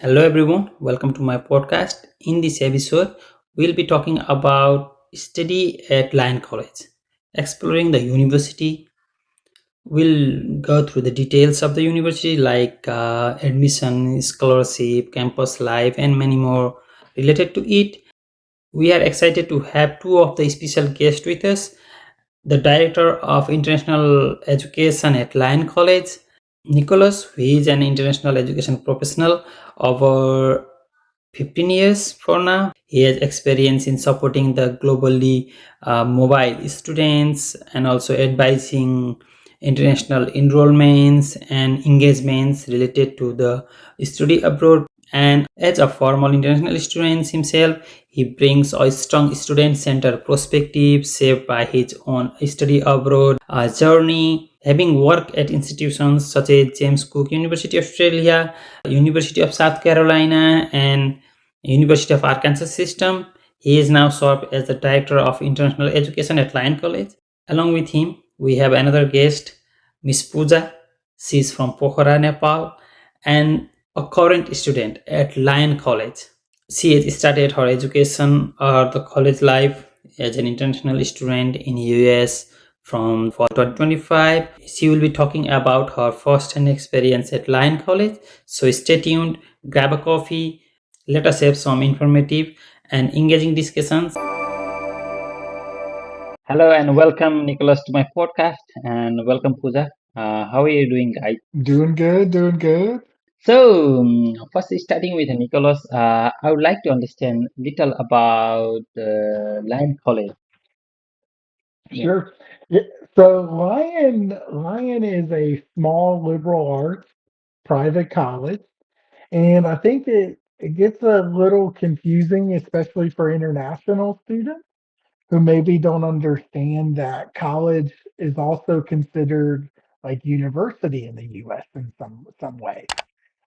Hello everyone, welcome to my podcast. In this episode, we'll be talking about study at Lyon College, exploring the university. We'll go through the details of the university like admission, scholarship, campus life, and many more related to it. We are excited to have two of the special guests with us, the Director of International Education at Lyon College, Nicholas, who is an international education professional over 15 years for now. He has experience in supporting the globally mobile students and also advising international enrollments and engagements related to the study abroad. And as a formal international student himself, he brings a strong student-centered perspective shaped by his own study abroad journey, having worked at institutions such as James Cook University Australia, University of South Carolina, and University of Arkansas system. He is now served as the Director of International Education at Lyon College. Along with him, we have another guest, Miss Pooja. She is from Pokhara, Nepal, and a current student at Lyon College. She has started her education or the college life as an international student in US from fall 2025. She will be talking about her first-hand experience at Lyon College. So stay tuned, grab a coffee, let us have some informative and engaging discussions. Hello and welcome, Nicholas, to my podcast, and welcome, Pooja. How are you doing, guys? Doing good, doing good. So, first starting with Nicholas, I would like to understand little about Lyon College. Yeah. Sure. Yeah. So Lyon is a small liberal arts private college, and I think that it gets a little confusing, especially for international students who maybe don't understand that college is also considered like university in the US in some way.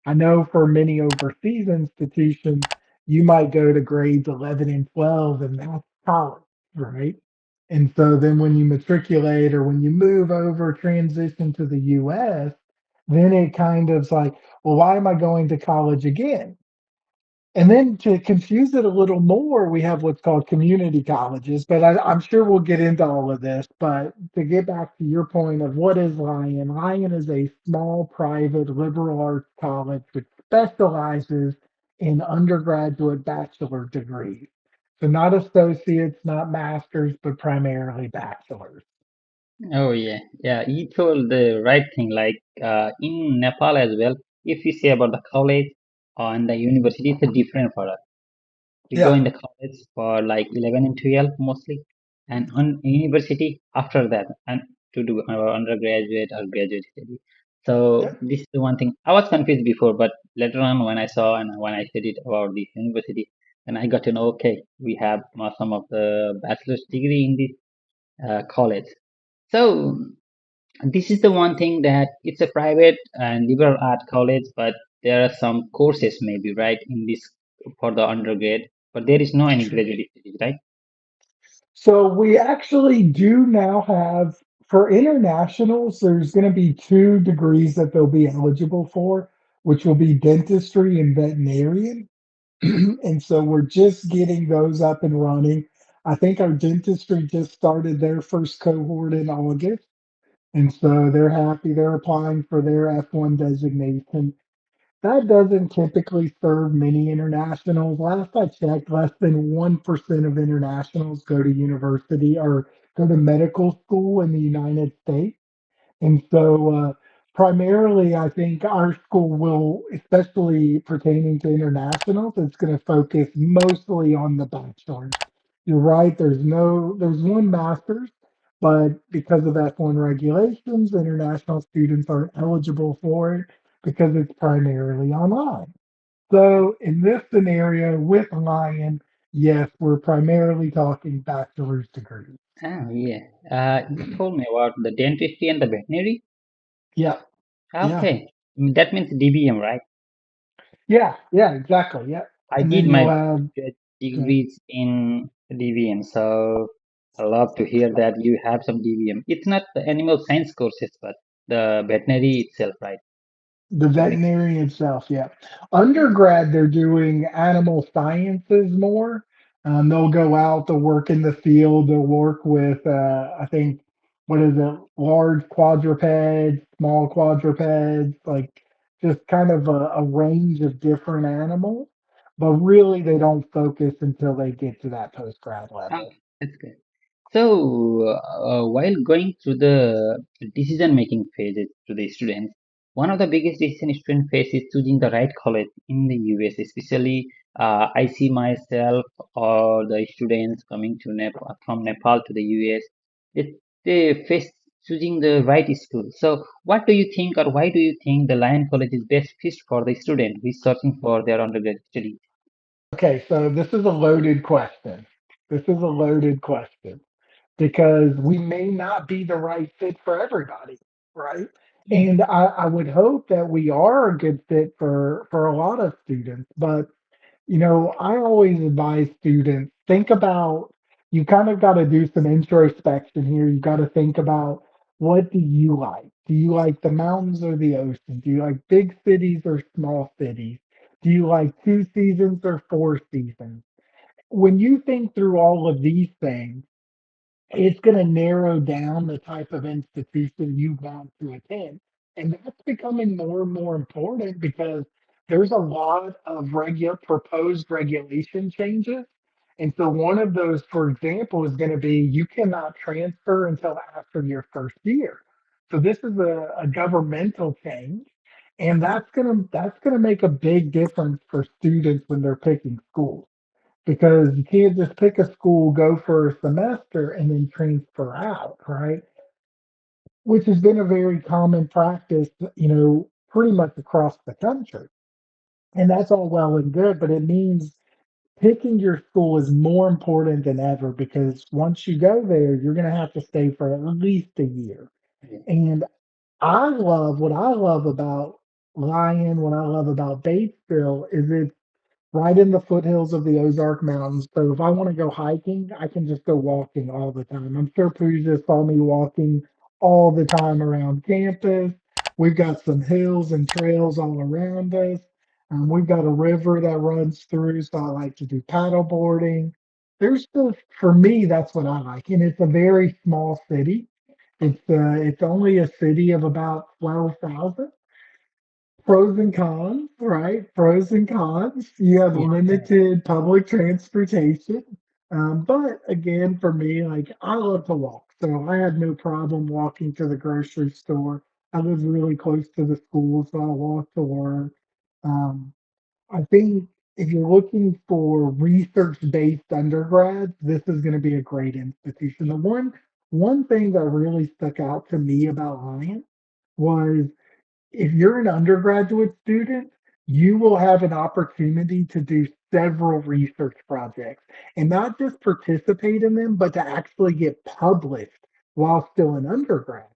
I know for many overseas institutions, you might go to grades 11 and 12, and that's college, right? And so then when you matriculate or when you move over, transition to the US, then it kind of's like, well, why am I going to college again? And then to confuse it a little more, we have what's called community colleges, but I'm sure we'll get into all of this. But to get back to your point of what is Lyon, Lyon is a small private liberal arts college which specializes in undergraduate bachelor degrees. So not associates, not masters, but primarily bachelors. Oh yeah, yeah. You told the right thing. Like in Nepal as well, if you say about the college and the university, it's a different for us. We go Yeah. in the college for like 11 and 12 mostly, and on university after that, and to do our undergraduate or graduate study. So Yep. this is the one thing I was confused before, but later on when I saw and when I studied about this university, and I got to know, okay, we have some of the bachelor's degree in this college. So this is the one thing that it's a private and liberal art college, but there are some courses maybe right in this for the undergrad, but there is no any Sure. graduate studies, right? So we actually do now have for internationals, there's going to be two degrees that they'll be eligible for, which will be dentistry and veterinarian. And so we're just getting those up and running. I think our dentistry just started their first cohort in August. And so they're happy. They're applying for their F1 designation. That doesn't typically serve many internationals. Last I checked, less than 1% of internationals go to university or go to medical school in the United States. And so, primarily, I think our school will, especially pertaining to internationals, it's going to focus mostly on the bachelor's. You're right. There's one master's, but because of F1 regulations, international students aren't eligible for it because it's primarily online. So in this scenario with Lion, yes, we're primarily talking bachelor's degrees. Ah, yeah. You told me about the dentistry and the veterinary. Yeah, yeah, Okay. That means DBM, right? yeah, exactly. Yeah. I And did then you'll my have, okay. degrees in DBM, so I love to hear that you have some DBM. It's not the animal science courses, but the veterinary itself, right? The Correct. veterinarian itself, yeah. Undergrad, they're doing animal sciences more. They'll go out, they'll work in the field, they'll work with, I think, what is it, large quadrupeds, small quadrupeds, like just kind of a range of different animals. But really, they don't focus until they get to that post-grad level. Okay, that's good. So, while going through the decision-making phases to the students, one of the biggest decision student face is choosing the right college in the US. Especially, I see myself or the students coming to Nepal from Nepal to the US. They face choosing the right school. So, what do you think, or why do you think the Lyon College is best fit for the student who is searching for their undergraduate study? Okay, so this is a loaded question. This is a loaded question, because we may not be the right fit for everybody, right? Yeah. And I would hope that we are a good fit for a lot of students. But I always advise students, think about, you kind of got to do some introspection here. You got to think about, what do you like? Do you like the mountains or the ocean? Do you like big cities or small cities? Do you like 2 seasons or 4 seasons? When you think through all of these things, it's going to narrow down the type of institution you want to attend. And that's becoming more and more important, because there's a lot of proposed regulation changes. And so one of those, for example, is going to be, you cannot transfer until after your first year. So this is a governmental change. And that's gonna make a big difference for students when they're picking schools, because you can't just pick a school, go for a semester, and then transfer out, right? Which has been a very common practice, pretty much across the country. And that's all well and good, but it means picking your school is more important than ever, because once you go there, you're going to have to stay for at least a year. Yeah. And what I love about Lyon, what I love about Batesville is it's right in the foothills of the Ozark Mountains. So if I want to go hiking, I can just go walking all the time. I'm sure Pooja saw me walking all the time around campus. We've got some hills and trails all around us. We've got a river that runs through, so I like to do paddle boarding. For me, that's what I like. And it's a very small city. It's only a city of about 12,000. Pros and cons, right? Pros and cons. You have Yeah. limited public transportation. But again, for me, like, I love to walk. So I had no problem walking to the grocery store. I live really close to the school, so I walk to work. Um, I think if you're looking for research-based undergrads, this is going to be a great institution. The one thing that really stuck out to me about Lion was, if you're an undergraduate student, you will have an opportunity to do several research projects, and not just participate in them, but to actually get published while still an undergrad.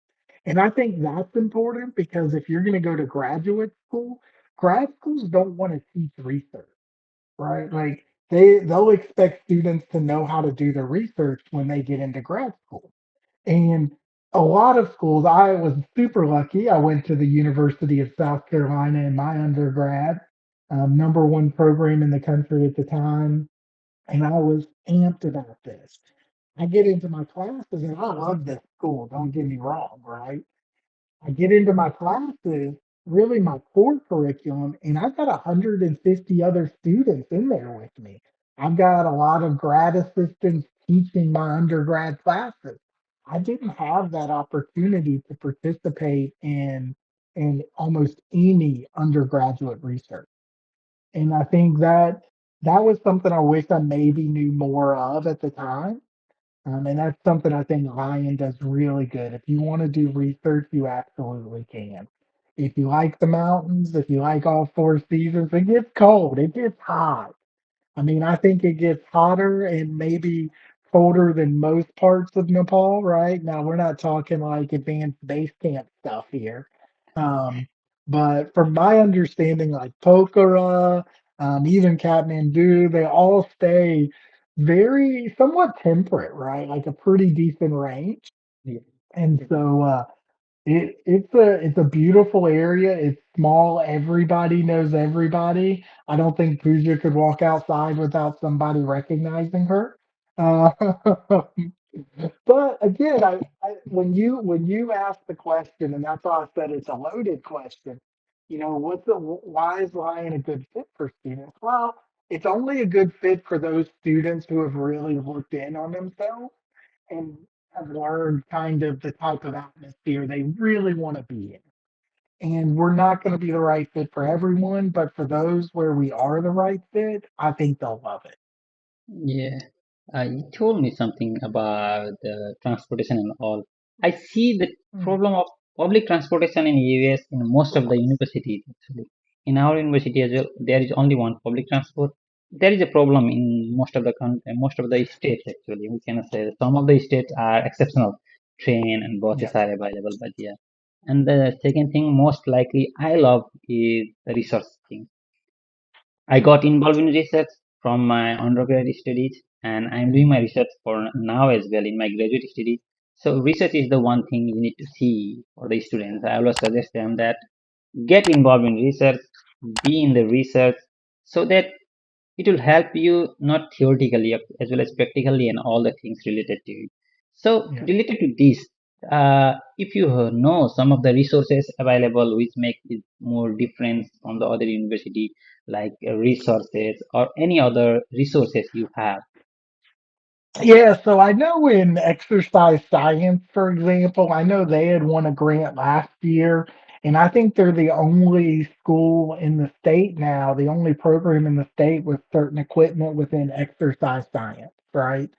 And I think that's important, because if you're going to go to graduate school, grad schools don't want to teach research, right? Like, they'll expect students to know how to do the research when they get into grad school. And a lot of schools, I was super lucky. I went to the University of South Carolina in my undergrad, number one program in the country at the time. And I was amped about this. I get into my classes and I love this school, don't get me wrong, right? I get into my classes, really my core curriculum, and I've got 150 other students in there with me. I've got a lot of grad assistants teaching my undergrad classes. I didn't have that opportunity to participate in almost any undergraduate research. And I think that was something I wish I maybe knew more of at the time. And that's something I think Lion does really good. If you want to do research, you absolutely can. If you like the mountains, if you like all 4 seasons, it gets cold, it gets hot. I mean, I think it gets hotter and maybe colder than most parts of Nepal, right? Now, we're not talking like advanced base camp stuff here. Um, but from my understanding, like Pokhara, even Kathmandu, they all stay very somewhat temperate, right? Like a pretty decent range. Yeah. And so, It's a beautiful area. It's small. Everybody knows everybody. I don't think Pooja could walk outside without somebody recognizing her. Uh, but again, when you ask the question, and that's why I said it's a loaded question. Why is Lion a good fit for students? Well, it's only a good fit for those students who have really looked in on themselves and have learned kind of the type of atmosphere they really want to be in. And we're not going to be the right fit for everyone, but for those where we are the right fit, I think they'll love it. Yeah, you told me something about the transportation and all. I see the Mm, problem of public transportation in US in most of the universities actually. In our university as well, there is only one public transport. There is a problem in most of the states actually. We cannot say that some of the states are exceptional. Train and buses yes. are available, but yeah. And the second thing, most likely, I love is the research thing. I got involved in research from my undergraduate studies, and I'm doing my research for now as well in my graduate studies. So research is the one thing you need to see for the students. I always suggest them that get involved in research, be in the research, so that it will help you not theoretically as well as practically and all the things related to it. So Yes. related to this, if you know some of the resources available which make it more different from the other university, like resources or any other resources you have. Yeah, so I know in exercise science, for example, I know they had won a grant last year, and I think they're the only school in the state now, the only program in the state with certain equipment within exercise science, right?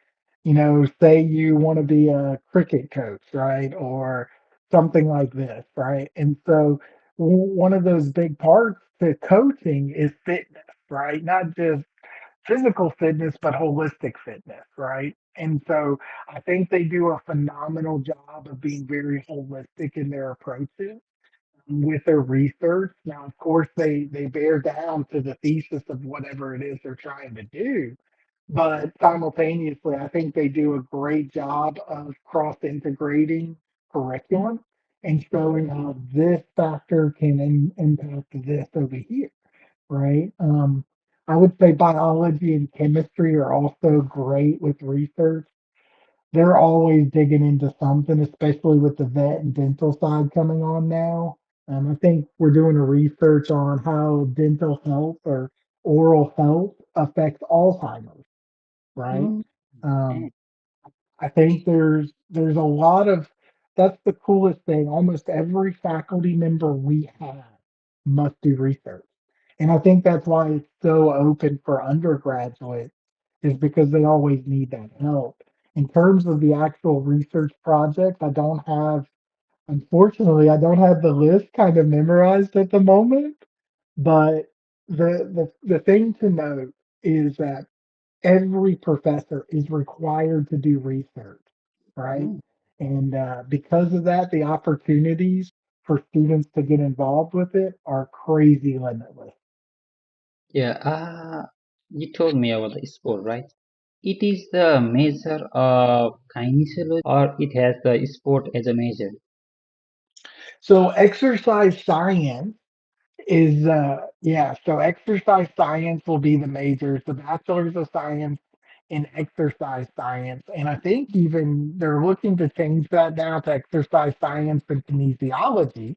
Say you want to be a cricket coach, right? Or something like this, right? And so one of those big parts to coaching is fitness, right? Not just physical fitness, but holistic fitness, right? And so I think they do a phenomenal job of being very holistic in their approaches with their research. Now, of course, they bear down to the thesis of whatever it is they're trying to do, but simultaneously, I think they do a great job of cross integrating curriculum and showing how this factor can impact this over here, right? I would say biology and chemistry are also great with research. They're always digging into something, especially with the vet and dental side coming on now. I think we're doing a research on how dental health or oral health affects Alzheimer's, right? Mm, Um, I think there's a lot of that's the coolest thing. Almost every faculty member we have must do research. And I think that's why it's so open for undergraduates is because they always need that help. In terms of the actual research project, unfortunately, I don't have the list kind of memorized at the moment, but the thing to note is that every professor is required to do research, right? mm. And because of that, the opportunities for students to get involved with it are crazy limitless. Yeah, you told me about the sport, right? It is the measure of kinesiology, or it has the sport as a measure. So exercise science so exercise science will be the majors, the bachelor's of science in exercise science. And I think even they're looking to change that now to exercise science and kinesiology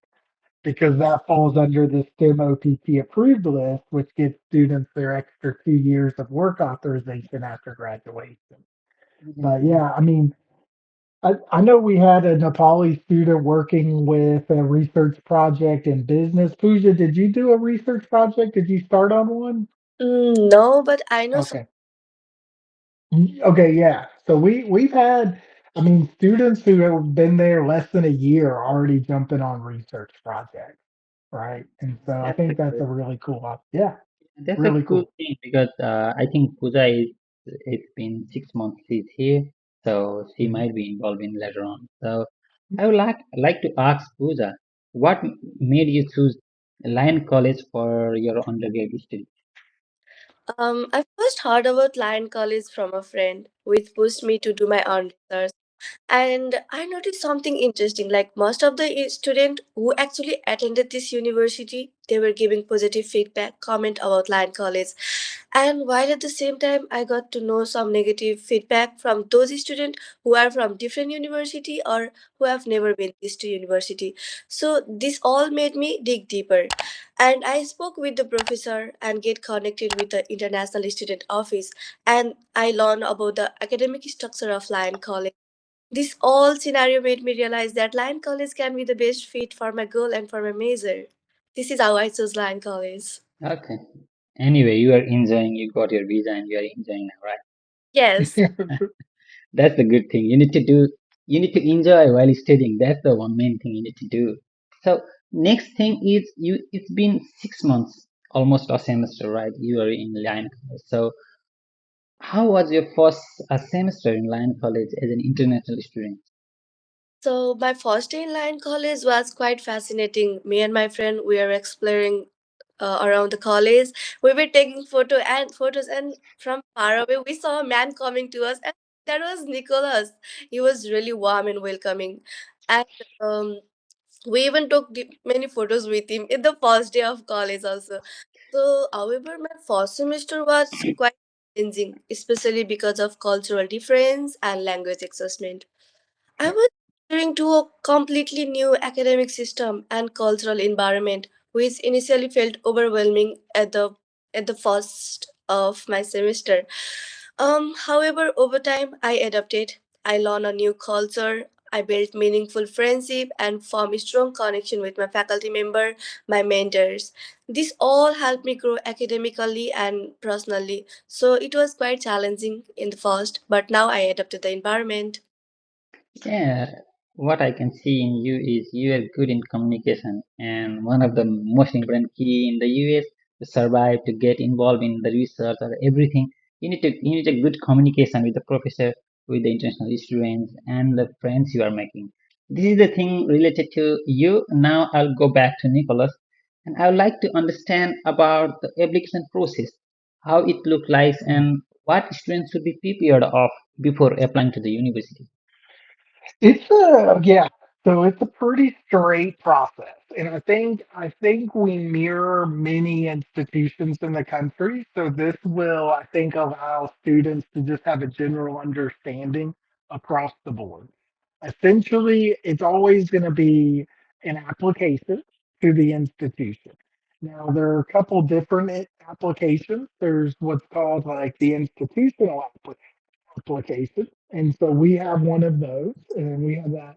because that falls under the STEM OPT approved list, which gives students their extra 2 years of work authorization after graduation. But Mm. yeah, I mean, I know we had a Nepali student working with a research project in business. Pooja, did you do a research project? Did you start on one? No, but I know some. Okay. Okay, yeah. So we've had, I mean, students who have been there less than a year are already jumping on research projects, right? And so I That's a think that's good. a really cool yeah, That's a really cool cool. thing because I think Pooja is it's been 6 months she's here, so she Mhm. might be involved in later on. So I would like to ask Pooja, what made you choose Lyon College for your undergraduate study? I first heard about Lyon College from a friend, which pushed me to do my own research. And I noticed something interesting. Like most of the students who actually attended this university, they were giving positive feedback, comment about Lyon College. And while at the same time, I got to know some negative feedback from those students who are from different university or who have never been this to university. So this all made me dig deeper. And I spoke with the professor and get connected with the international student office. And I learned about the academic structure of Lyon College. This all scenario made me realize that Lyon College can be the best fit for my goal and for my major. This is how I chose Lyon College. Okay. Anyway, you are enjoying, you got your visa and you are enjoying now, right? Yes. That's the good thing. You need to enjoy while studying. That's the one main thing you need to do. So next thing is it's been 6 months, almost a semester, right? You are in Lyon College. So how was your first semester in Lyon College as an international student? So my first day in Lyon College was quite fascinating. Me and my friend we were exploring around the college. We were taking photos, and from far away we saw a man coming to us, and that was Nicholas. He was really warm and welcoming, and we even took many photos with him in the first day of college also. So, however, my first semester was quite challenging, especially because of cultural difference and language adjustment. I was entering to a completely new academic system and cultural environment, which initially felt overwhelming at the first of my semester. However, over time, I adapted. I learned a new culture. I built meaningful friendship and formed a strong connection with my faculty member, my mentors. This all helped me grow academically and personally. So it was quite challenging in the first, but now I adapted the environment. Yeah, what I can see in you is you are good in communication, and one of the most important key in the US to survive, to get involved in the research or everything, you need a good communication with the professor, with the international students, and the friends you are making. This is the thing related to you. Now I'll go back to Nicholas, and I would like to understand about the application process, how it looks like, and what students should be prepared of before applying to the university. It's a yeah, so it's a pretty straight process. And I think we mirror many institutions in the country. So this will, I think, allow students to just have a general understanding across the board. Essentially, it's always going to be an application to the institution. Now, there are a couple different applications. There's what's called like the institutional application. And so we have one of those, and we have that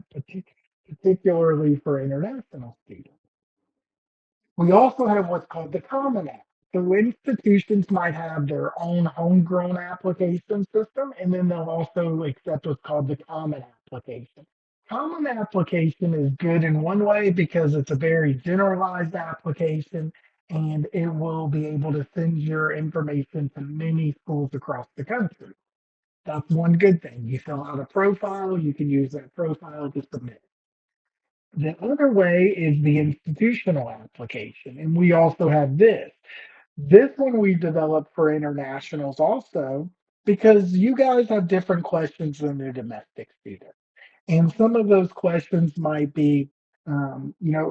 particularly for international students. We also have what's called the Common App. So institutions might have their own homegrown application system, and then they'll also accept what's called the Common Application. Common Application is good in one way because it's a very generalized application, and it will be able to send your information to many schools across the country. That's one good thing. You fill out a profile, you can use that profile to submit. The other way is the institutional application, and we also have this. This one we developed for internationals also because you guys have different questions than the domestic students. And some of those questions might be,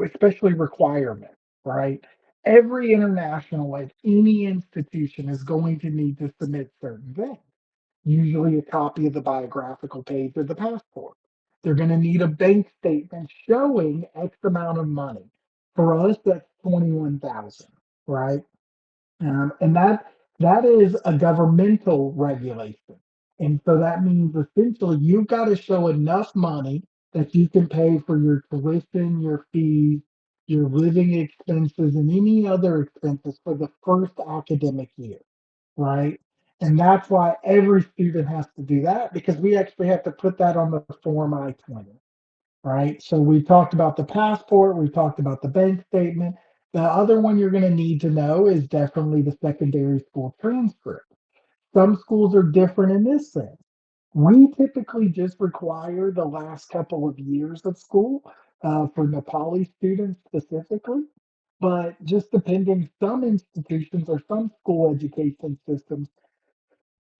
especially requirements, right? Every international at any institution is going to need to submit certain things, usually a copy of the biographical page of the passport. They're going to need a bank statement showing X amount of money. For us, that's 21,000, right? And that is a governmental regulation. And so that means essentially you've got to show enough money that you can pay for your tuition, your fees, your living expenses, and any other expenses for the first academic year, right? And that's why every student has to do that because we actually have to put that on the form I-20, right? So we talked about the passport, we talked about the bank statement. The other one you're going to need to know is definitely the secondary school transcript. Some schools are different in this sense. We typically just require the last couple of years of school for Nepali students specifically. But just depending, some institutions or some school education systems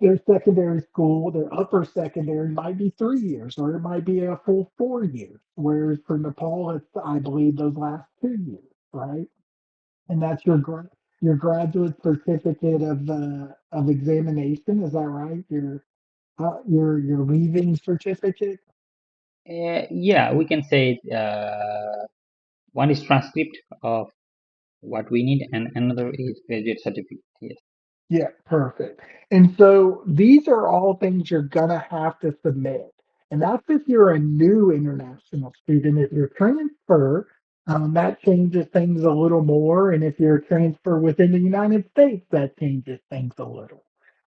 their secondary school, their upper secondary might be 3 years, or it might be a full 4 years. Whereas for Nepal, it's, I believe, those last 2 years, right? And that's your graduate certificate of examination. Is that right? Your leaving certificate. Yeah, we can say one is transcript of what we need, and another is graduate certificate. Yes. Yeah, perfect. And so these are all things you're gonna have to submit. And that's if you're a new international student. If you're transfer, that changes things a little more. And if you're a transfer within the United States, that changes things a little,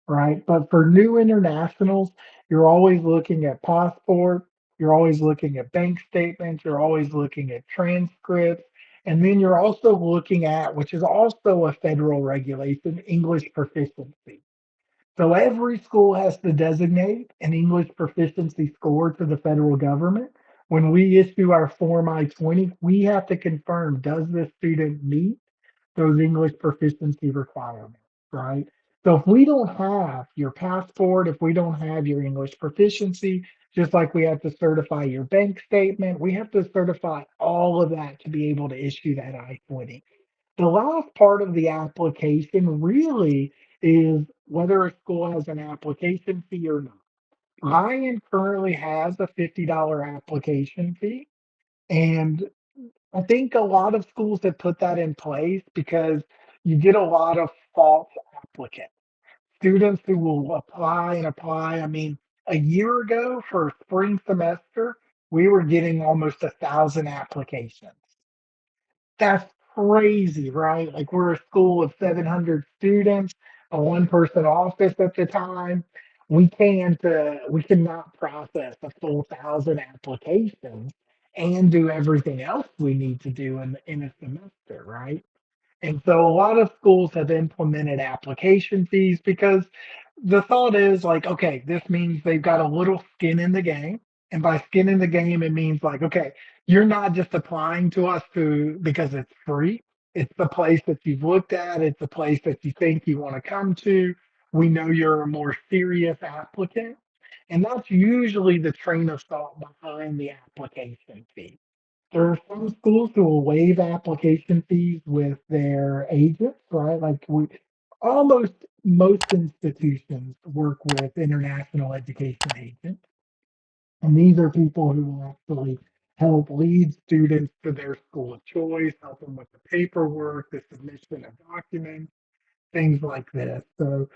right? But for new internationals, you're always looking at passport, you're always looking at bank statements, you're always looking at transcripts. And then you're also looking at, which is also a federal regulation, English proficiency. So every school has to designate an English proficiency score to the federal government. When we issue our Form I-20, we have to confirm, does this student meet those English proficiency requirements, right? So if we don't have your passport, if we don't have your English proficiency, just like we have to certify your bank statement, we have to certify all of that to be able to issue that I-20. The last part of the application really is whether a school has an application fee or not. Ryan currently has a $50 application fee, and I think a lot of schools have put that in place because you get a lot of false applicants, students who will apply and apply. I mean, a year ago for spring semester, we were getting almost 1,000 applications. That's crazy, right? Like we're a school of 700 students, a one-person office at the time. We cannot process a full 1,000 applications and do everything else we need to do in a semester, right? And so a lot of schools have implemented application fees because the thought is like, okay, this means they've got a little skin in the game. And by skin in the game, it means like, okay, you're not just applying to us because it's free. It's the place that you've looked at. It's the place that you think you want to come to. We know you're a more serious applicant. And that's usually the train of thought behind the application fee. There are some schools who will waive application fees with their agents, right? Like we almost most institutions work with international education agents. And these are people who will actually help lead students to their school of choice, help them with the paperwork, the submission of documents, things like this. So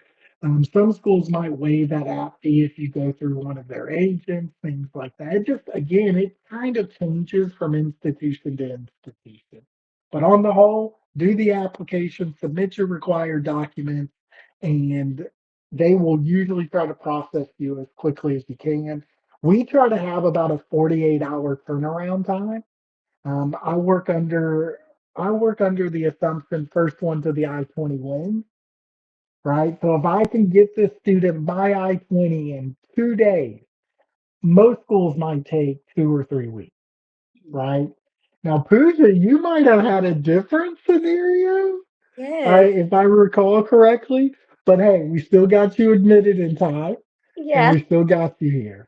some schools might waive that app fee if you go through one of their agents, things like that. It just, again, it kind of changes from institution to institution. But on the whole, do the application, submit your required documents, and they will usually try to process you as quickly as you can. We try to have about a 48-hour turnaround time. Um, I work under I work under the assumption first one to the I-20 wins, right? So if I can get this student my I-20 in 2 days, most schools might take 2 or 3 weeks, right? Now, Pooja, you might have had a different scenario, Yes. right? If I recall correctly. But hey, we still got you admitted in time and Yeah. we still got you here.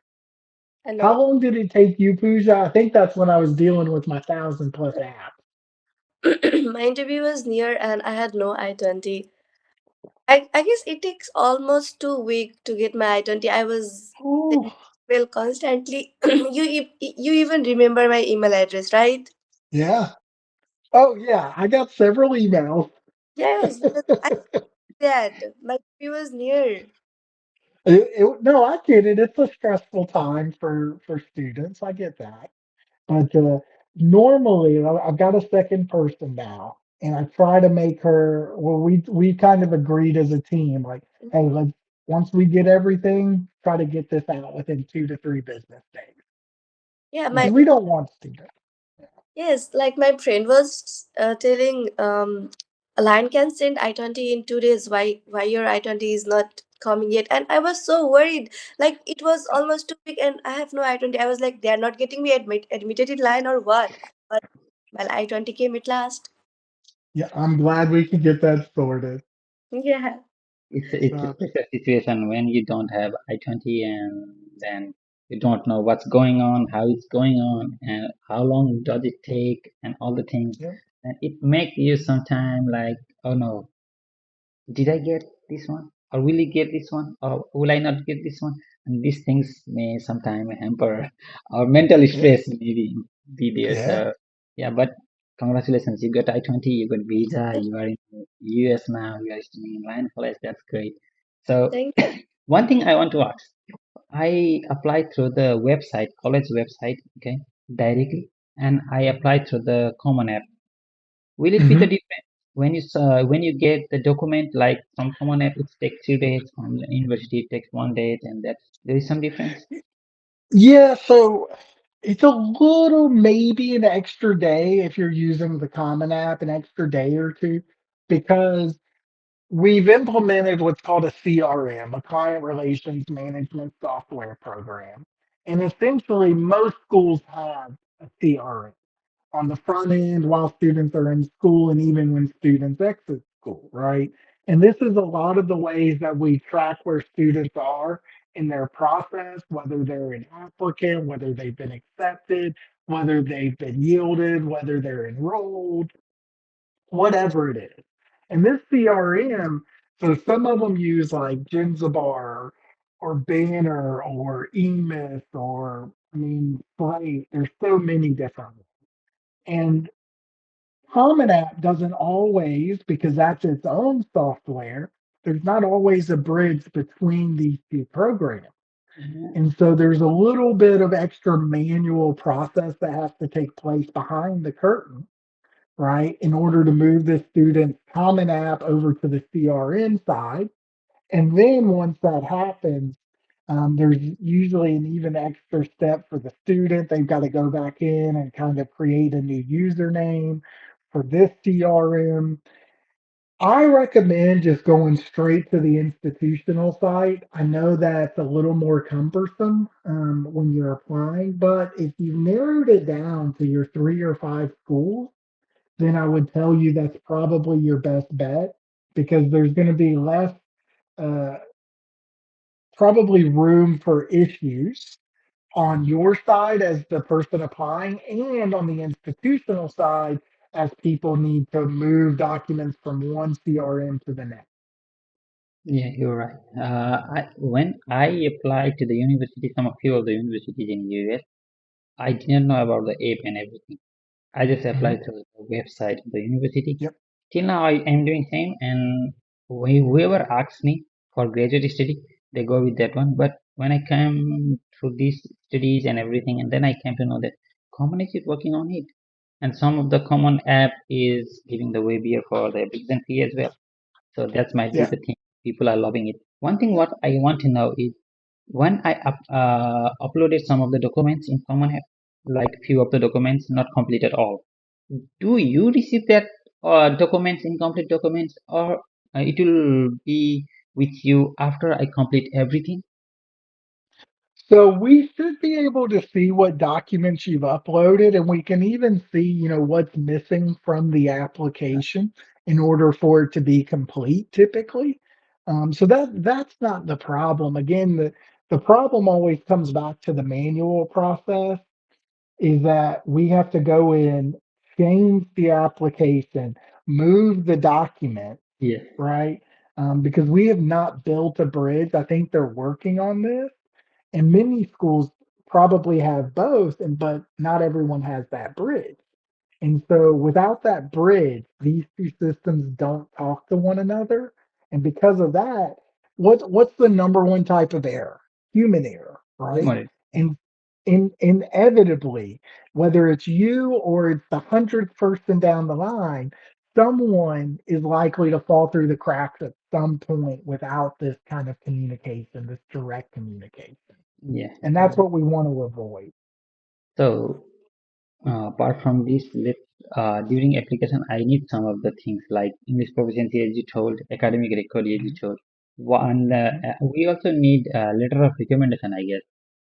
I How know. long did it take you, Pooja? I think that's when I was dealing with my 1,000 plus apps. My interview was near and I had no I-20. I guess it takes almost 2 weeks to get my I-20. I was Oh, well constantly. You even remember my email address, right? yeah. Oh, yeah. I got several emails. Yes, because I did. My interview was near. No, I get it. It's a stressful time for students. I get that. But normally, I've got a second person now, and I try to make her. Well, we kind of agreed as a team, like, hey, let's once we get everything, try to get this out within 2 to 3 business days Yeah, because my we don't want students. yes, like my friend was telling a line can send I-20 in 2 days. Why your I-20 is not coming yet? And I was so worried. Like it was almost 2 weeks and I have no I-20. I was like, they are not getting me admitted in line or what? But my I-20 came at last. Yeah, I'm glad we could get that sorted. Yeah. It's a So pressure situation when you don't have I-20 and then you don't know what's going on, how it's going on, and how long does it take, and all the things. yeah, And it makes you sometime like, oh no, did I get this one? Or will I get this one? Or will I not get this one? And these things may sometime hamper our mental yeah, stress maybe be there. yeah. So yeah, but congratulations, you got I-20, you got visa, you are in US now, you are studying in Lyon College, that's great. So Thank one thing I want to ask, I applied through the website, college website, okay, directly, and I applied through the Common App. Will it be the Mhm. difference when you get the document like from Common App? It takes 2 days. From the university, it takes 1 day, and that there is some difference. Yeah, so it's a little maybe an extra day if you're using the Common App, an extra day or two, because we've implemented what's called a CRM, a client relations management software program. And essentially, most schools have a CRM on the front end while students are in school and even when students exit school, right? And this is a lot of the ways that we track where students are in their process, whether they're an applicant, whether they've been accepted, whether they've been yielded, whether they're enrolled, whatever it is. And this CRM, so some of them use like Genzabar or Banner or Emis or I mean, Slate. There's so many different ones. And Common App doesn't always, because that's its own software, there's not always a bridge between these two programs. Yeah. And so there's a little bit of extra manual process that has to take place behind the curtain, right, in order to move the student's Common App over to the CRM side. And then once that happens, there's usually an even extra step for the student. They've got to go back in and kind of create a new username for this CRM. I recommend just going straight to the institutional site. I know that's a little more cumbersome when you're applying, but if you've narrowed it down to your 3 or 5 schools, then I would tell you that's probably your best bet because there's going to be less uh, probably room for issues on your side as the person applying and on the institutional side as people need to move documents from one CRM to the next. Yeah, you're right. When I applied to the university, some of few of the universities in US, I didn't know about the app and everything. I just Mhm. applied through the website of the university. Yep. Till now, I am doing same, and whoever asks me for graduate study, they go with that one. But when I came through these studies and everything, and then I came to know that Common is working on it, and some of the Common app is giving the way beer for the application fee as well. So that might be Yeah. the thing. People are loving it. One thing what I want to know is when I uploaded some of the documents in Common App, like few of the documents not complete at all. Do you receive that documents, incomplete documents, or it will be with you after I complete everything? So we should be able to see what documents you've uploaded, and we can even see, what's missing from the application in order for it to be complete typically. So that's not the problem. Again, the problem always comes back to the manual process is that we have to go in, change the application, move the document, Yes. right? Because we have not built a bridge. I think they're working on this and many schools probably have both, and but not everyone has that bridge. And so without that bridge, these two systems don't talk to one another. And because of that, what's the number one type of error? Human error, right? Human. And inevitably, whether it's you or it's the 100th person down the line, someone is likely to fall through the cracks at some point without this kind of communication, this direct communication. Yeah, And you're that's right. what we want to avoid. So apart from this, during application, I need some of the things like English proficiency, as you told, academic record, as you Mhm. told. One, Mhm. we also need a letter of recommendation, I guess.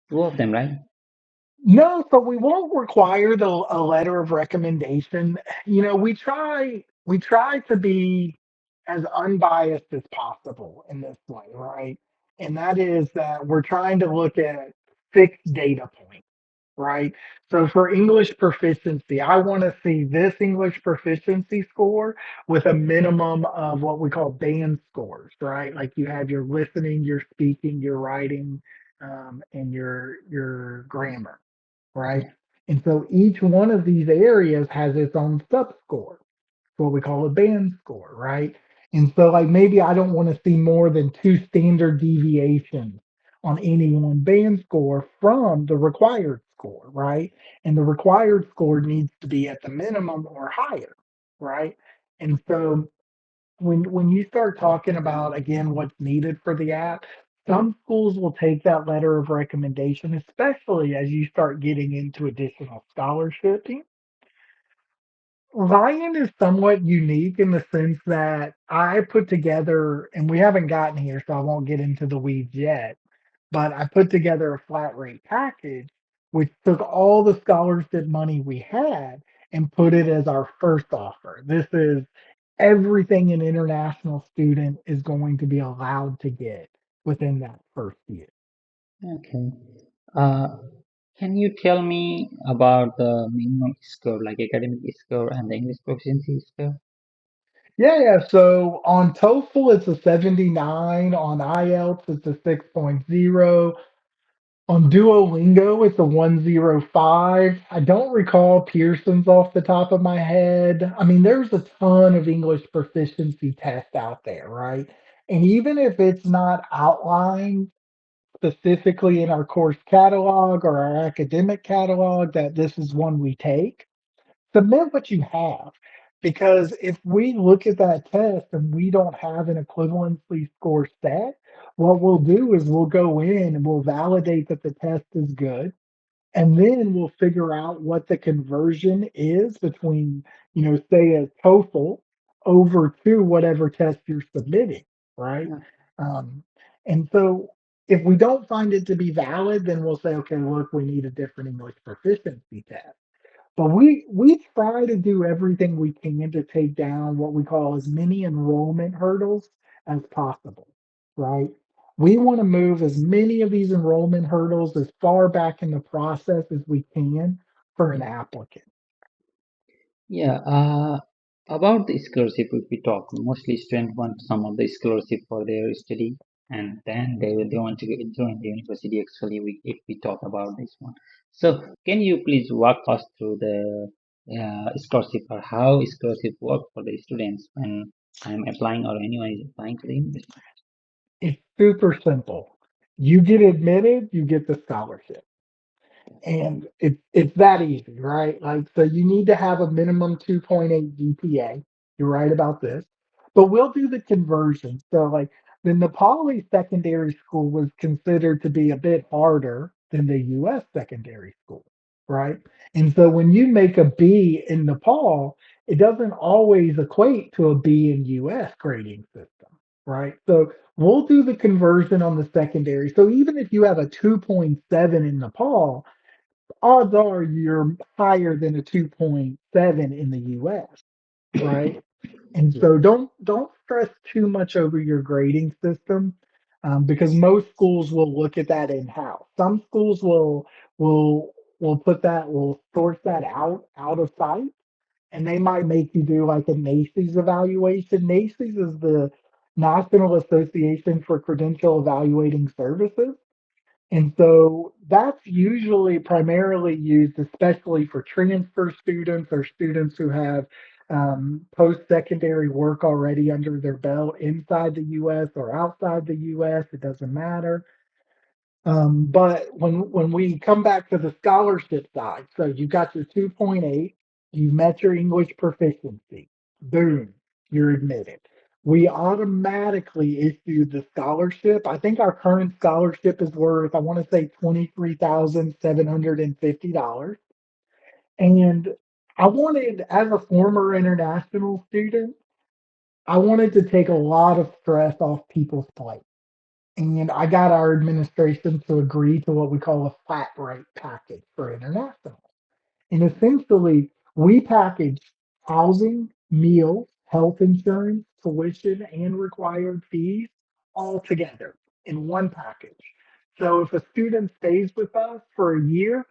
Two of them, right? No, so we won't require a letter of recommendation. We try to be. as unbiased as possible in this way, right? And that is that we're trying to look at fixed data points, right? So for English proficiency, I want to see this English proficiency score with a minimum of what we call band scores, right? Like you have your listening, your speaking, your writing, and your grammar, right? And so each one of these areas has its own sub score, what we call a band score, right? And so, like, maybe I don't want to see more than two standard deviations on any one band score from the required score, right? And the required score needs to be at the minimum or higher, right? And so, when you start talking about again what's needed for the app, some schools will take that letter of recommendation, especially as you start getting into additional scholarships. Lion is somewhat unique in the sense that I put together, and we haven't gotten here, so I won't get into the weeds yet, but I put together a flat rate package, which took all the scholarship money we had and put it as our first offer. This is everything an international student is going to be allowed to get within that first year. Okay. Uh, can you tell me about the minimum score, like academic score and the English proficiency score? Yeah. So on TOEFL, it's a 79. On IELTS, it's a 6.0. On Duolingo, it's a 105. I don't recall Pearson's off the top of my head. I mean, there's a ton of English proficiency tests out there, right? And even if it's not outlined specifically in our course catalog or our academic catalog that this is one we take, submit what you have. Because if we look at that test and we don't have an equivalency score set, what we'll do is we'll go in and we'll validate that the test is good. And then we'll figure out what the conversion is between, say a TOEFL over to whatever test you're submitting, right? Yeah. Um, and so if we don't find it to be valid, then we'll say, okay, look, we need a different English proficiency test. But we try to do everything we can to take down what we call as many enrollment hurdles as possible, right? We want to move as many of these enrollment hurdles as far back in the process as we can for an applicant. Yeah, about the scholarship, if we talk, mostly students want some of the scholarship for their study, and then they want to join the university. Actually, if we talk about this one, so can you please walk us through the scholarship or how scholarship work for the students when I'm applying or anyone is applying to the university? It's super simple. You get admitted, you get the scholarship. And it's that easy, right? Like, so you need to have a minimum 2.8 GPA. You're right about this. But we'll do the conversion. So, like, the Nepali secondary school was considered to be a bit harder than the US secondary school, right? And so when you make a B in Nepal, it doesn't always equate to a B in US grading system, right? So we'll do the conversion on the secondary. So even if you have a 2.7 in Nepal, odds are you're higher than a 2.7 in the US, right? And Yeah. so don't stress too much over your grading system, because most schools will look at that in house. Some schools will will source that out of sight, and they might make you do like a NACES evaluation. NACES is the National Association for Credential Evaluating Services. And so that's usually primarily used, especially for transfer students or students who have post-secondary work already under their belt inside the U.S. or outside the U.S. It doesn't matter. But when we come back to the scholarship side, so you got your 2.8, you met your English proficiency, boom, you're admitted. We automatically issue the scholarship. I think our current scholarship is worth, I want to say $23,750. And I wanted, as a former international student, I wanted to take a lot of stress off people's plate. And I got our administration to agree to what we call a flat rate package for international. And essentially, we package housing, meals, health insurance, tuition and required fees all together in one package. So if a student stays with us for a year,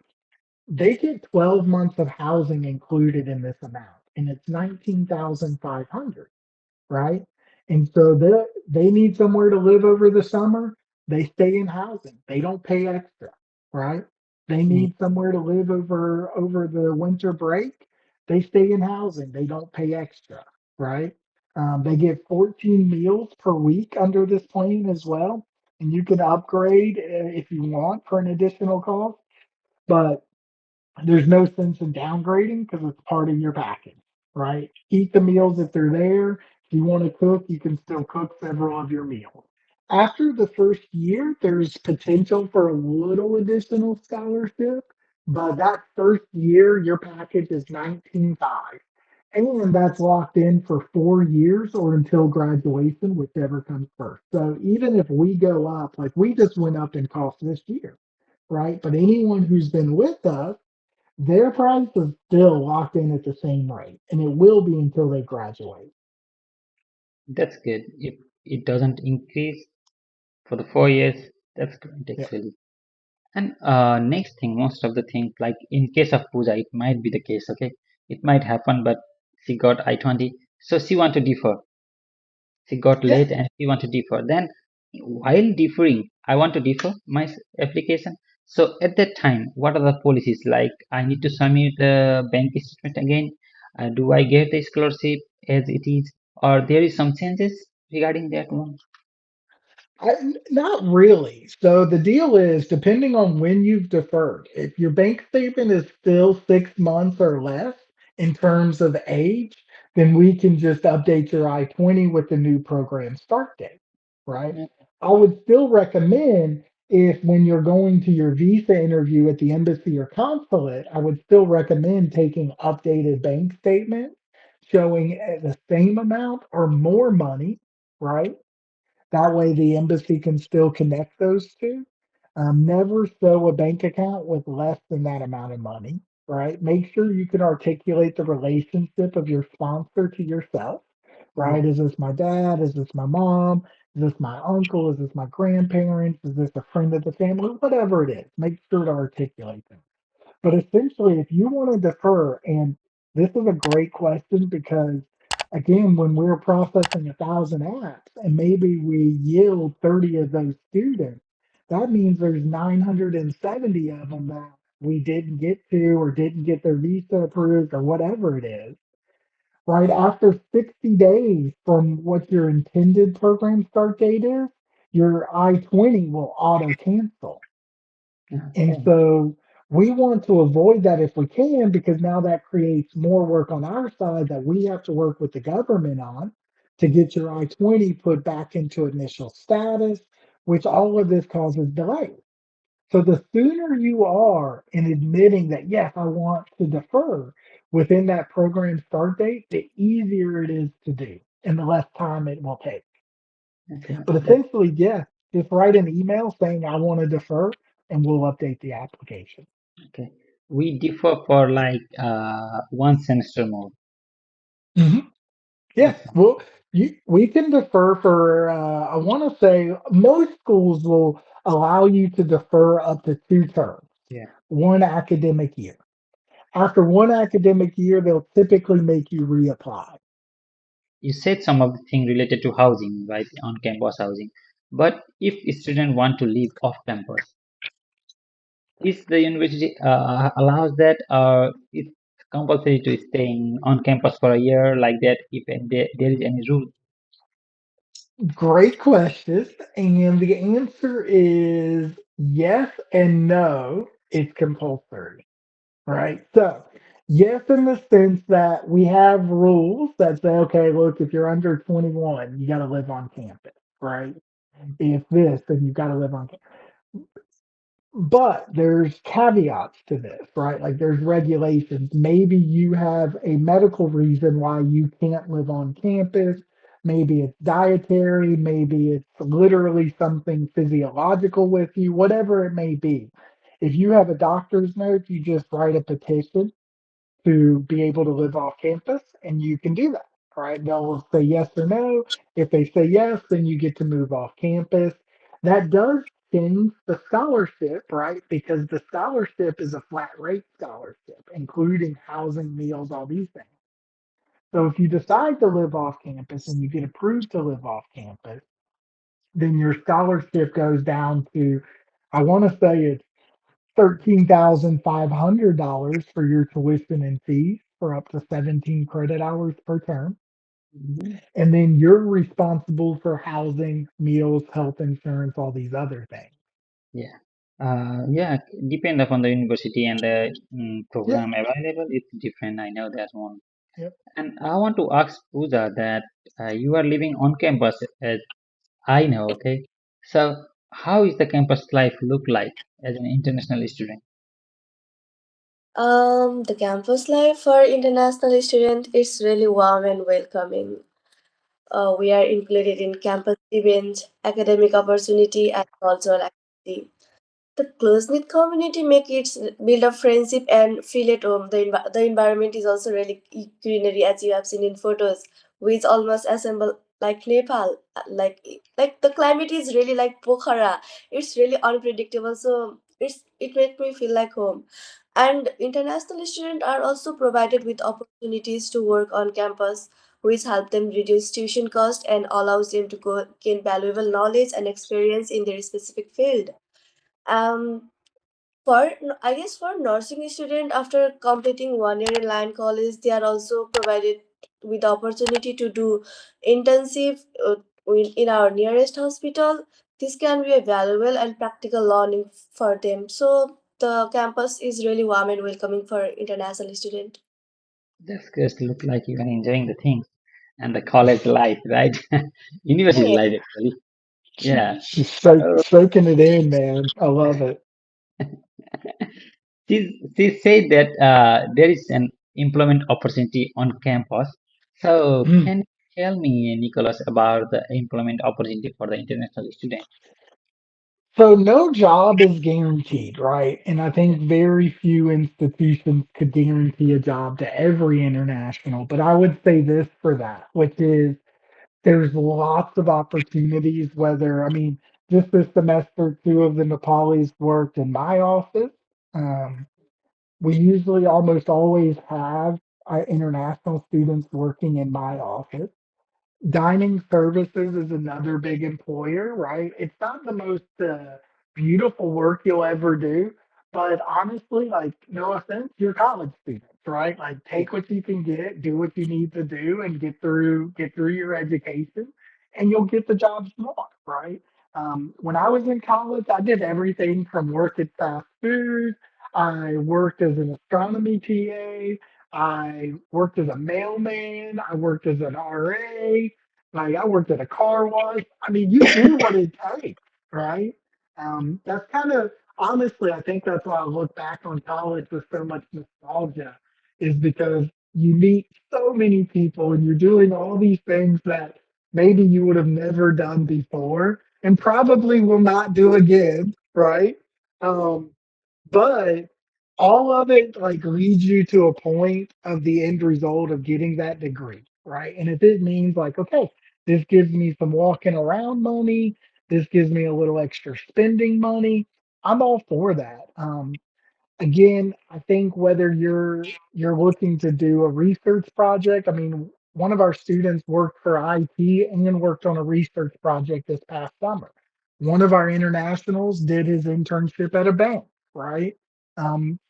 they get 12 months of housing included in this amount, and it's 19,500, right? And so they need somewhere to live over the summer. They stay in housing. They don't pay extra, right? They Mm. need somewhere to live over the winter break. They stay in housing. They don't pay extra, right? They get 14 meals per week under this plan as well, and you can upgrade if you want for an additional cost. But there's no sense in downgrading because it's part of your package, right? Eat the meals if they're there. If you want to cook, you can still cook several of your meals. After the first year, there's potential for a little additional scholarship, but that first year, your package is 19.5. And that's locked in for 4 years or until graduation, whichever comes first. So even if we go up, like we just went up in cost this year, right? But anyone who's been with us, their price is still locked in at the same rate, and it will be until they graduate. That's good. If it doesn't increase for the 4 years, that's great Yeah. actually. And next thing, most of the things, like in case of Pooja, it might be the case, okay? It might happen, but she got I-20, so she want to defer. She got Yeah. late and she want to defer. Then, while deferring, I want to defer my application. So at that time, what are the policies? Like, I need to submit the bank statement again. Do I get the scholarship as it is, or there is some changes regarding that one? Not really. So the deal is, depending on when you've deferred, if your bank statement is still 6 months or less in terms of age, then we can just update your I-20 with the new program start date, right? Mm. I would still recommend if when you're going to your visa interview at the embassy or consulate, I would still recommend taking updated bank statements showing the same amount or more money, right? That way, the embassy can still connect those two. Never show a bank account with less than that amount of money, right? Make sure you can articulate the relationship of your sponsor to yourself, Yeah. right? Is this my dad? Is this my mom? Is this my uncle? Is this my grandparents? Is this a friend of the family? Whatever it is, make sure to articulate them. But essentially, if you want to defer, and this is a great question because, again, when we're processing 1,000 apps and maybe we yield 30 of those students, that means there's 970 of them that we didn't get to or didn't get their visa approved or whatever it is. Right after 60 days from what your intended program start date is, your I-20 will auto cancel. And Okay. so we want to avoid that if we can, because now that creates more work on our side that we have to work with the government on to get your I-20 put back into initial status, which all of this causes delay. So the sooner you are in admitting that, yes, I want to defer within that program start date, the easier it is to do and the less time it will take. Okay. But That essentially, yeah, just write an email saying I want to defer and we'll update the application. okay. We differ for like 1 semester more. Mhm. Yeah, That's well, we can defer for, I want to say most schools will allow you to defer up to 2 terms, yeah. 1 academic year. After 1 academic year, they'll typically make you reapply. You said some of the thing related to housing, right? On campus housing. But if a student want to live off campus, is the university allows that, or it's compulsory to stay on campus for a year like that if there is any rule? Great question. And the answer is yes and no, it's compulsory. Right? So, yes, in the sense that we have rules that say, okay, look, if you're under 21, you got to live on campus, right? If this, then you got to live on campus. But there's caveats to this, right? Like there's regulations. Maybe you have a medical reason why you can't live on campus. Maybe it's dietary. Maybe it's literally something physiological with you, whatever it may be. If you have a doctor's note, you just write a petition to be able to live off campus, and you can do that. right? They'll say yes or no. If they say yes, then you get to move off campus. That does change the scholarship, right? Because the scholarship is a flat rate scholarship, including housing, meals, all these things. So if you decide to live off campus and you get approved to live off campus, then your scholarship goes down to, I want to say it's $13,500 for your tuition and fees for up to 17 credit hours per term. Mhm. And then you're responsible for housing, meals, health insurance, all these other things. Yeah. Yeah, depend upon the university and the Yeah. program available. It's different. I know that one. Yep. And I want to ask Pooja that you are living on campus, as I know. Okay. So how is the campus life look like as an international student? The campus life for international student is really warm and welcoming. We are included in campus events, academic opportunity, and cultural activity. The close-knit community make it build a friendship and feel at home. The environment is also really greenery, as you have seen in photos, which almost assemble like Nepal. Like the climate is really like Pokhara. It's really unpredictable, so it makes me feel like home. And international students are also provided with opportunities to work on campus, which help them reduce tuition cost and allows them to gain valuable knowledge and experience in their specific field. um, for I guess for nursing student after completing 1 year in Lyon College, they are also provided with the opportunity to do intensive in our nearest hospital. This can be a valuable and practical learning for them. So the campus is really warm and welcoming for international student. That's just look like you are enjoying the things and the college life, right? University Yeah. life, actually. Yeah. Just Oh, soaking it in, man. I love it. she said that there is an employment opportunity on campus. So Mm. can you tell me, Nicholas, about the employment opportunity for the international student? So no job is guaranteed, right? And I think very few institutions could guarantee a job to every international. But I would say this for that, which is there's lots of opportunities, whether, I mean, just this semester, two of the Nepalis worked in my office. Um, we usually almost always have international students working in my office. Dining services is another big employer, right? It's not the most beautiful work you'll ever do, but honestly, like, no offense, you're college students, right? Like, take what you can get, do what you need to do, and get through your education, and you'll get the jobs you want, right? When I was in college, I did everything from work at fast food. I worked as an astronomy TA. I worked as a mailman. I worked as an RA. Like I worked at a car wash. I mean, you do what it takes, right? That's kind of honestly, I think that's why I look back on college with so much nostalgia, is because you meet so many people and you're doing all these things that maybe you would have never done before and probably will not do again, right? Um, but all of it like leads you to a point of the end result of getting that degree, right? And if it means like, okay, this gives me some walking around money, this gives me a little extra spending money, I'm all for that. Again, I think whether you're looking to do a research project, I mean, one of our students worked for IT and worked on a research project this past summer. One of our internationals did his internship at a bank, right?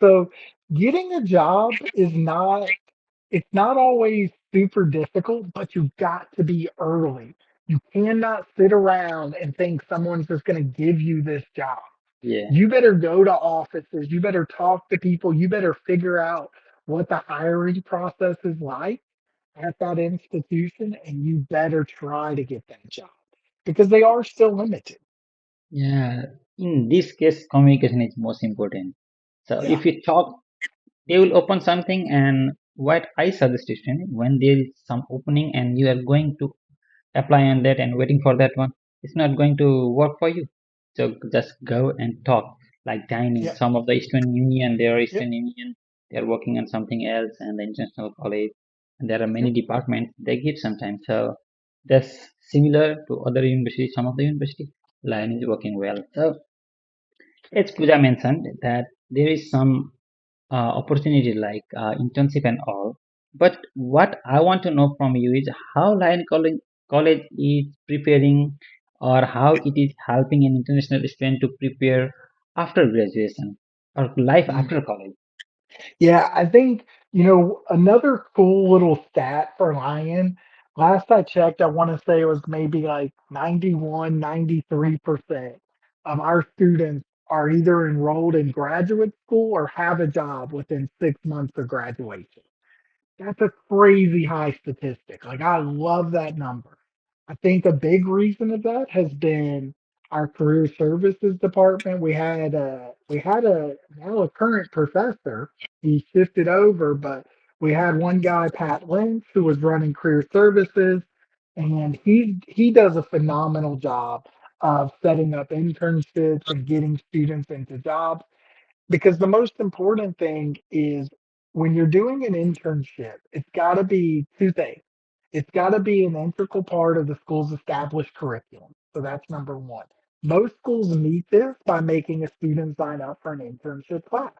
So getting a job is not it's not always super difficult, but you've got to be early. You cannot sit around and think someone's just going to give you this job. Yeah. You better go to offices. You better talk to people. You better figure out what the hiring process is like at that institution, and you better try to get that job because they are still limited. Yeah. In this case, communication is most important. So Yeah. if you talk, they will open something. And what I suggest is, when there is some opening and you are going to apply on that and waiting for that one, it's not going to work for you. So just go and talk. Like dining, Yep. some of the student union, they are Yep. student union, they are working on something else, and the international college. And there are many departments they give sometimes. So that's similar to other universities. Some of the university line is working well. So as Pooja mentioned that there is some opportunity like internship and all. But what I want to know from you is how College is preparing or how it is helping an international student to prepare after graduation or life after college. Yeah, I think, another cool little stat for Lion, last I checked, I want to say it was maybe like 91, 93% of our students are either enrolled in graduate school or have a job within 6 months of graduation. That's a crazy high statistic. Like I love that number. I think a big reason of that has been our career services department. We had a now a current professor. He shifted over, but we had one guy, Pat Lynch, who was running career services, and he does a phenomenal job of setting up internships and getting students into jobs. Because the most important thing is when you're doing an internship, it's got to be two things. It's got to be an integral part of the school's established curriculum. So that's number one. Most schools meet this by making a student sign up for an internship class.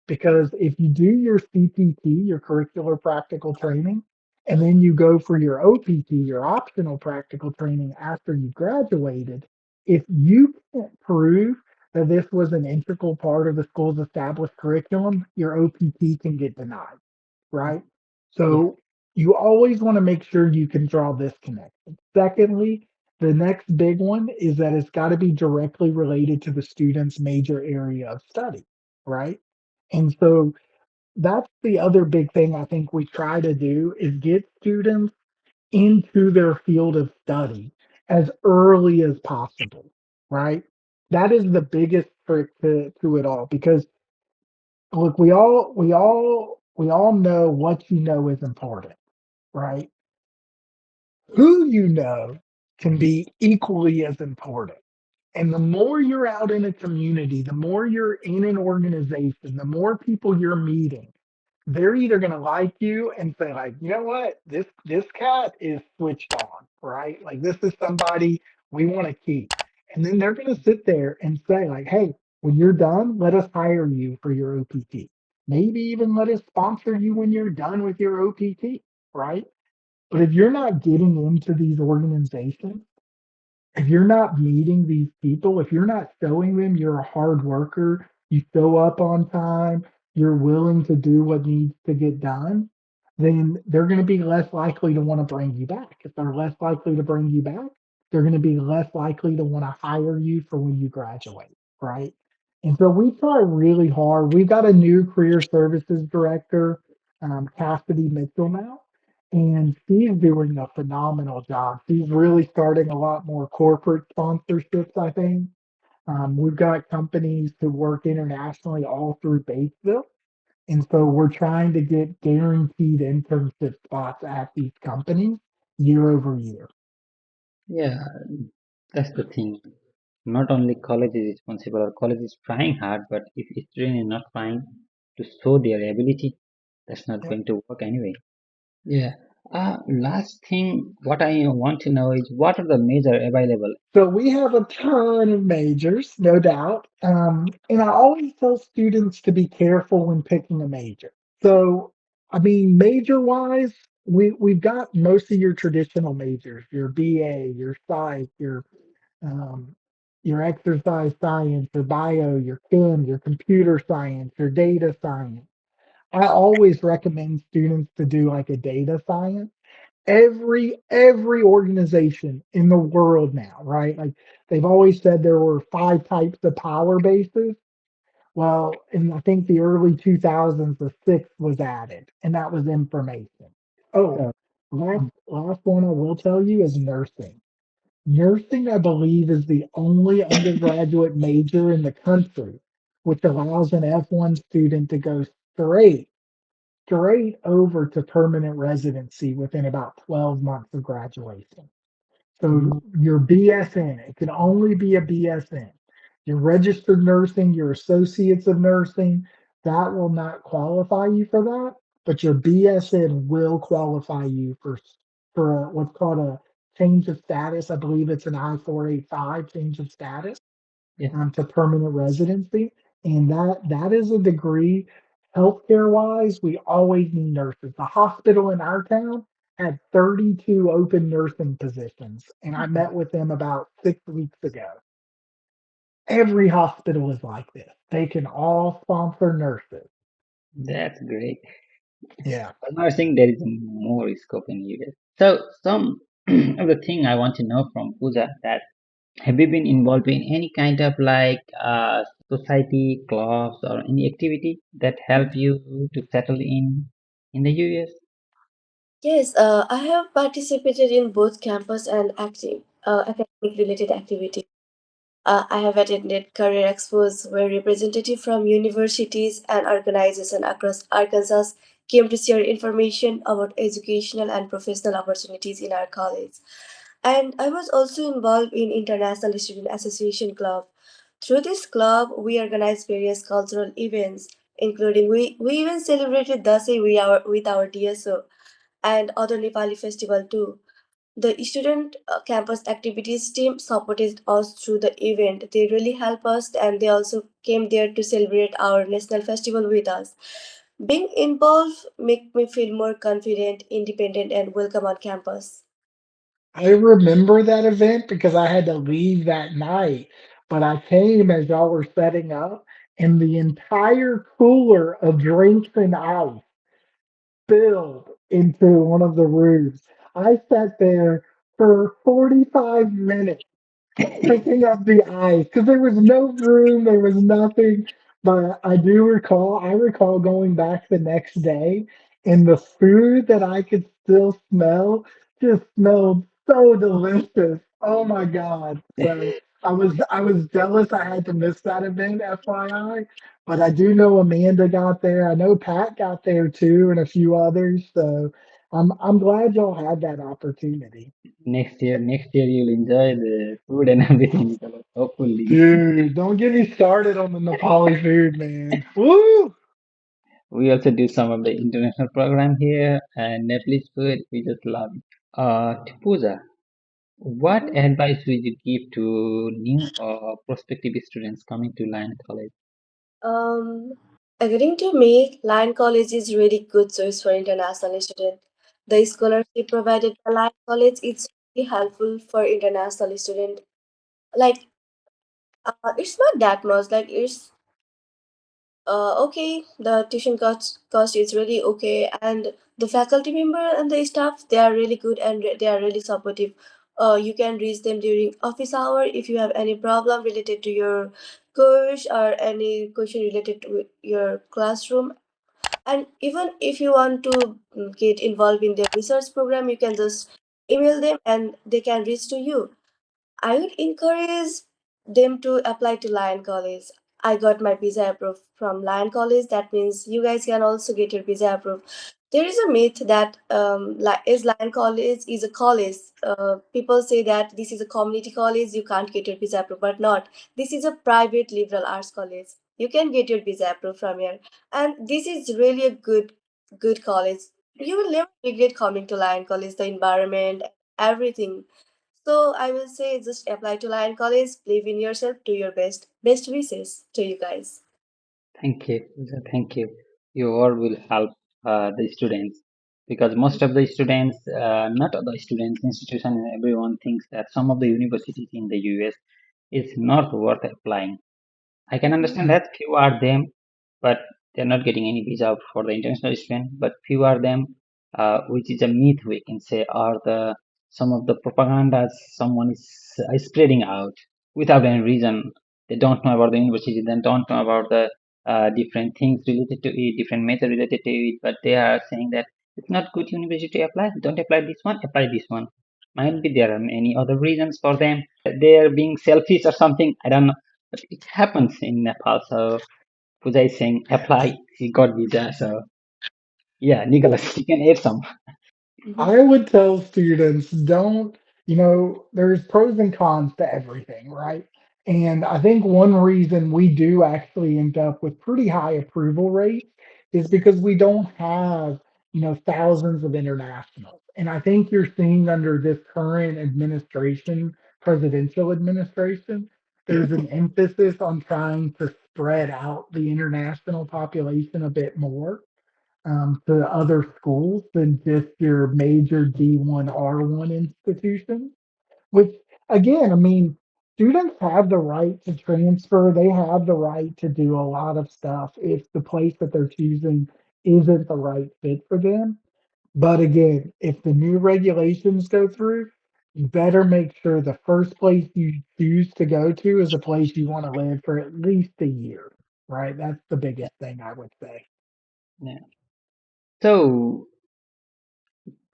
Because if you do your CPT, your curricular practical training, and then you go for your OPT, your optional practical training after you graduated, if you can't prove that this was an integral part of the school's established curriculum, your OPT can get denied, right? Yeah. So you always want to make sure you can draw this connection. Secondly, the next big one is that it's got to be directly related to the student's major area of study, right? And so that's the other big thing I think we try to do is get students into their field of study as early as possible, right? That is the biggest trick to it all because look, we all know what you know is important, right? Who you know can be equally as important. And the more you're out in a community, the more you're in an organization, the more people you're meeting, they're either going to like you and say like, you know what, this cat is switched on, right? Like this is somebody we want to keep. And then they're going to sit there and say like, hey, when you're done, let us hire you for your OPT. Maybe even let us sponsor you when you're done with your OPT, right? But if you're not getting into these organizations, if you're not meeting these people, if you're not showing them you're a hard worker, you show up on time, you're willing to do what needs to get done, then they're going to be less likely to want to bring you back. If they're less likely to bring you back, they're going to be less likely to want to hire you for when you graduate, right? And so we try really hard. We've got a new career services director, Cassidy Mitchell now, and she's doing a phenomenal job. She's really starting a lot more corporate sponsorships, I think. We've got companies who work internationally all through Batesville. And so we're trying to get guaranteed internship spots at these companies year over year. Yeah, that's the thing. Not only college is responsible or college is trying hard, but if a student is not trying to show their ability, that's not going to work anyway. Yeah. Last thing, what I want to know is what are the major available? So we have a ton of majors, no doubt. And I always tell students to be careful when picking a major. So, I mean, major wise, we've got most of your traditional majors, your BA, your psych, um, your exercise science, your bio, your chem, your computer science, your data science. I always recommend students to do like a data science. Every organization in the world now, right? Like they've always said there were five types of power bases. Well, in I think the early 2000s, the sixth was added, and that was information. Oh, last one I will tell you is nursing. Nursing, I believe, is the only undergraduate major in the country which allows an F1 student to go straight over to permanent residency within about 12 months of graduation. So your BSN, it can only be a BSN. Your registered nursing, your associates of nursing, that will not qualify you for that. but your BSN will qualify you for what's called a change of status. I believe it's an I-485 change of status Yeah, to permanent residency, and that is a degree. Healthcare wise, we always need nurses. The hospital in our town had 32 open nursing positions, and I met with them about 6 weeks ago. Every hospital is like this. They can all sponsor nurses. that's great. Yeah. I'm not saying there is more scope in US. So some of the thing I want to know from Pooja that have you been involved in any kind of like society clubs or any activity that help you to settle in the US? Yes, I have participated in both campus and academic related activities. I have attended career expos where representatives from universities and organizations across Arkansas came to share information about educational and professional opportunities in our college. And I was also involved in International Student Association Club. Through this club, we organized various cultural events, including we even celebrated Dasai with our DSO and other Nepali festival too. The student campus activities team supported us through the event. They really helped us and they also came there to celebrate our national festival with us. Being involved make me feel more confident, independent and welcome on campus. I remember that event because I had to leave that night, but I came as y'all were setting up, and the entire cooler of drinks and ice spilled into one of the rooms. I sat there for 45 minutes picking up the ice because there was no room, there was nothing. But I recall going back the next day, and the food that I could still smell just smelled so delicious. Oh my God. So I was jealous I had to miss that event, FYI. But I do know Amanda got there. I know Pat got there too, and a few others. So I'm glad y'all had that opportunity. Next year you'll enjoy the food and everything, Nicholas, hopefully. Dude, don't get me started on the Nepali food, man. Woo! We also do some of the international program here and Nepalese food. We just love it. To Pooja, what advice would you give to new or prospective students coming to Lyon College? Um, According to me, Lyon College is really good choice for international student. The scholarship provided by Lyon College is really helpful for international student. Like, it's not that much. Like, it's okay. The tuition cost is really okay, and the faculty member and the staff they are really good and they are really supportive. You can reach them during office hour if you have any problem related to your course or any question related to your classroom. And even if you want to get involved in their research program, you can just email them and they can reach to you. I would encourage them to apply to Lyon College. I got my visa approved from Lyon College. That means you guys can also get your visa approved. There is a myth that is Lyon College is a college. People say that this is a community college, you can't get your visa approved, but not. This is a private liberal arts college. You can get your visa approved from here, and this is really a good college. You will never regret coming to Lyon College. The environment, everything, so I will say just apply to Lion College, believe in yourself, do your best. Best wishes to you guys. Thank you. Pooja, thank you. Your word will help the students because most of the students, not all the students, institution, everyone thinks that some of the universities in the US is not worth applying. I can understand that few are them, but they're not getting any visa for the international student. But few are them, which is a myth we can say, are the some of the propaganda someone is spreading out without any reason. They don't know about the university, they don't know about the different things related to it, different methods related to it, but they are saying that it's not good university to apply. Don't apply this one, apply this one. Might be there are any other reasons for them. They are being selfish or something. I don't know, but it happens in Nepal. So Pooja is saying apply. He got visa. So yeah, Nicholas, you can add some. Mhm. I would tell students don't, there's pros and cons to everything, right? And I think one reason we do actually end up with pretty high approval rates is because we don't have, thousands of internationals. And I think you're seeing under this current administration, presidential administration, there's an emphasis on trying to spread out the international population a bit more to other schools than just your major D1 R1 institutions, which again, I mean, students have the right to transfer. They have the right to do a lot of stuff if the place that they're choosing isn't the right fit for them. But again, if the new regulations go through, you better make sure the first place you choose to go to is a place you want to live for at least a year, right? That's the biggest thing I would say. Yeah. So,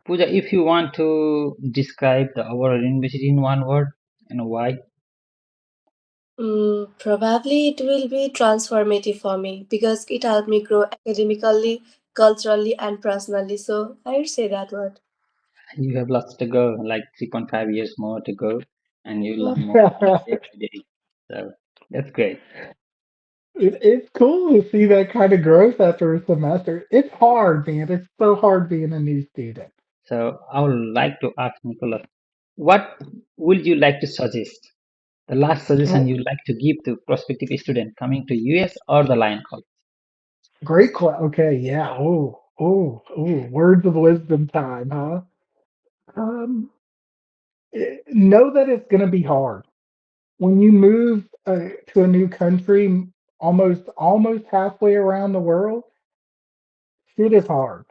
Pooja, if you want to describe the our university in one word and why, Probably it will be transformative for me because it helped me grow academically, culturally, and personally. So I would say that word. you have lots to go, like 3.5 years more to go, and you learn more like day by day. So that's great. It's cool to see that kind of growth after a semester. It's hard, man. It's so hard being a new student. So I would like to ask Nicholas, what would you like to suggest? The last suggestion Oh, you'd like to give to prospective student coming to US or the Lyon College? great question. Okay, yeah. Words of wisdom time, huh? Um, know that it's going to be hard when you move to a new country, almost halfway around the world. Shit is hard,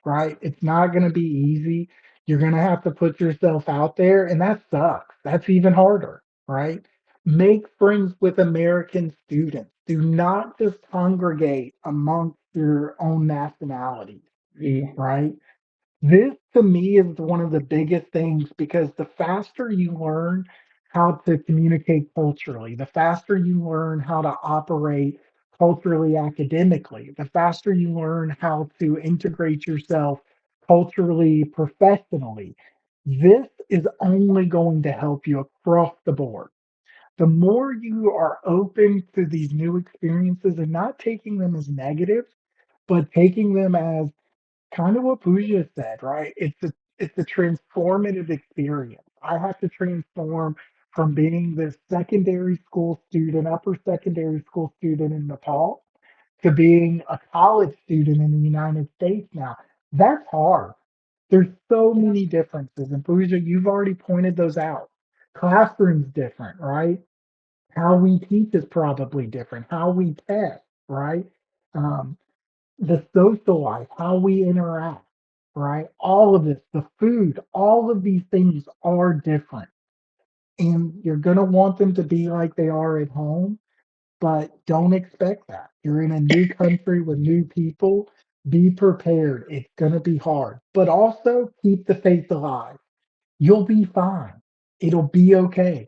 right? It's not going to be easy. You're going to have to put yourself out there, and that sucks. That's even harder, right? Make friends with American students. Do not just congregate amongst your own nationalities, Yeah, right? This to me is one of the biggest things because the faster you learn how to communicate culturally, the faster you learn how to operate culturally academically, the faster you learn how to integrate yourself culturally professionally. This is only going to help you across the board. The more you are open to these new experiences and not taking them as negative, but taking them as kind of what Pooja said, right? It's a transformative experience. I have to transform from being this secondary school student, upper secondary school student in Nepal to being a college student in the United States now. That's hard. There's so many differences. And Pooja, you've already pointed those out. Classroom's different, right? How we teach is probably different. How we test, right? Um, the social life, how we interact, right? All of this, the food, all of these things are different. And you're going to want them to be like they are at home, but don't expect that. You're in a new country with new people. Be prepared. It's going to be hard, but also keep the faith alive. You'll be fine. It'll be okay.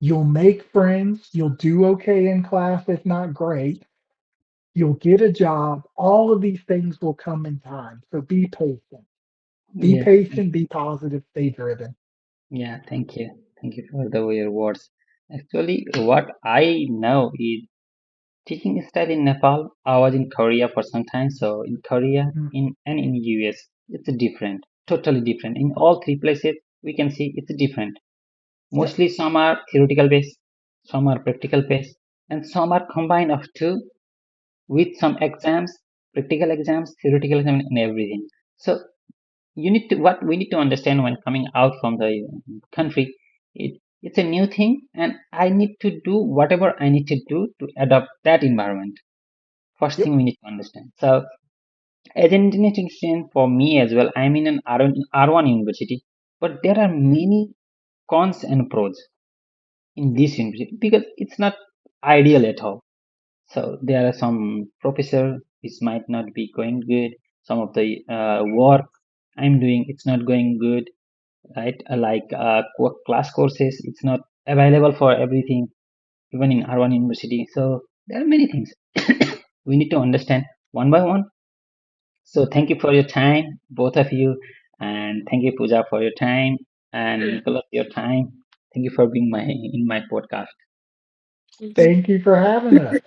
You'll make friends. You'll do okay in class, if not great. You'll get a job. All of these things will come in time. So be patient. Be yeah, patient, be positive, stay driven. yeah. Thank you. Thank you for the your words. Actually, what I know is teaching style in Nepal. I was in Korea for some time, so in Korea, Mhm. in US, it's different, totally different. In all three places, we can see it's different. Yep. Mostly, some are theoretical based, some are practical based, and some are combined of two with some exams, practical exams, theoretical exams, and everything. So you need to what we need to understand when coming out from the country, it's a new thing, and I need to do whatever I need to do to adopt that environment. First thing Yep. we need to understand. So as an international student, for me as well, I'm in an R1 university, but there are many cons and pros in this university because it's not ideal at all. So there are some professor this might not be going good. Some of the work I'm doing it's not going good, right? Like class courses, it's not available for everything, even in R1 university. So there are many things we need to understand one by one. So thank you for your time, both of you, and thank you Pooja for your time and Nicholas your time. Thank you for being my in my podcast. Mhm. Thank you for having us.